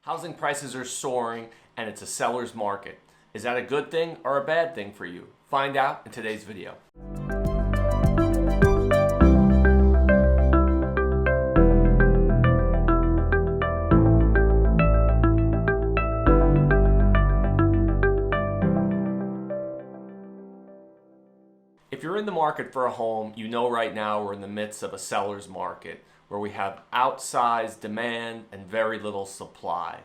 Housing prices are soaring and it's a seller's market. Is that a good thing or a bad thing for you? Find out in today's video. If you're in the market for a home, you know right now we're in the midst of a seller's market where we have outsized demand and very little supply.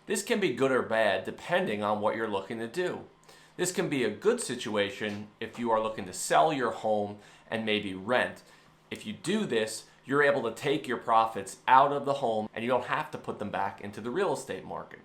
This can be good or bad depending on what you're looking to do. This can be a good situation if you are looking to sell your home and maybe rent. If you do this, you're able to take your profits out of the home and you don't have to put them back into the real estate market.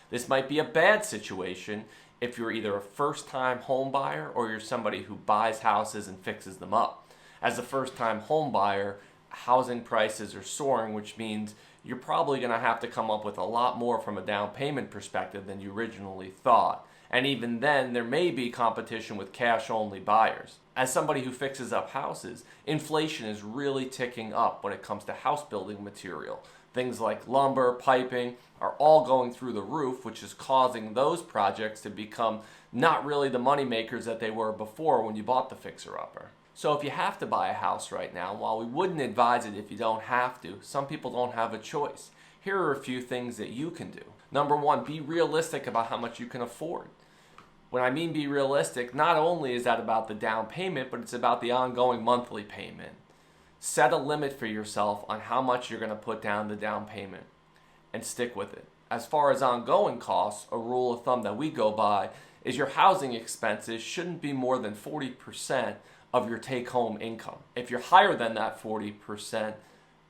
This might be a bad situation if you're either a first-time home buyer or you're somebody who buys houses and fixes them up. As a first-time home buyer, housing prices are soaring, which means you're probably going to have to come up with a lot more from a down payment perspective than you originally thought. And even then, there may be competition with cash-only buyers. As somebody who fixes up houses, inflation is really ticking up when it comes to house building material. Things like lumber, piping are all going through the roof, which is causing those projects to become not really the money makers that they were before when you bought the fixer-upper. So if you have to buy a house right now, while we wouldn't advise it if you don't have to, some people don't have a choice. Here are a few things that you can do. Number one, be realistic about how much you can afford. When I mean be realistic, not only is that about the down payment, but it's about the ongoing monthly payment. Set a limit for yourself on how much you're going to put down the down payment and stick with it. As far as ongoing costs, a rule of thumb that we go by is your housing expenses shouldn't be more than 40% of your take-home income. If you're higher than that 40%,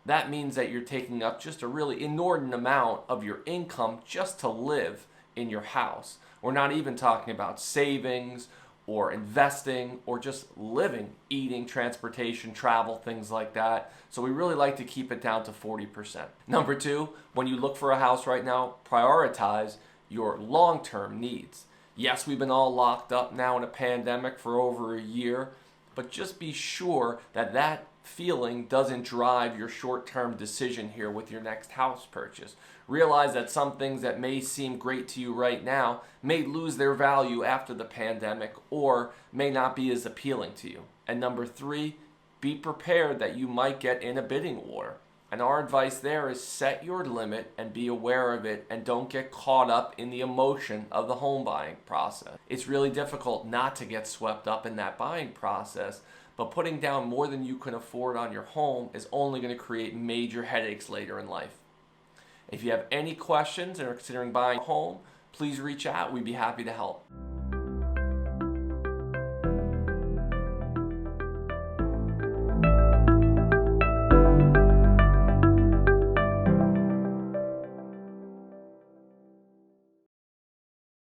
that means that you're taking up just a really inordinate amount of your income just to live in your house. We're not even talking about savings or investing or just living, eating, transportation, travel, things like that. So we really like to keep it down to 40%. Number two, when you look for a house right now, prioritize your long-term needs. Yes, we've been all locked up now in a pandemic for over a year, but just be sure that that feeling doesn't drive your short-term decision here with your next house purchase. Realize that some things that may seem great to you right now may lose their value after the pandemic or may not be as appealing to you. And number three, be prepared that you might get in a bidding war. And our advice there is set your limit and be aware of it and don't get caught up in the emotion of the home buying process. It's really difficult not to get swept up in that buying process, but putting down more than you can afford on your home is only going to create major headaches later in life. If you have any questions and are considering buying a home, please reach out. We'd be happy to help.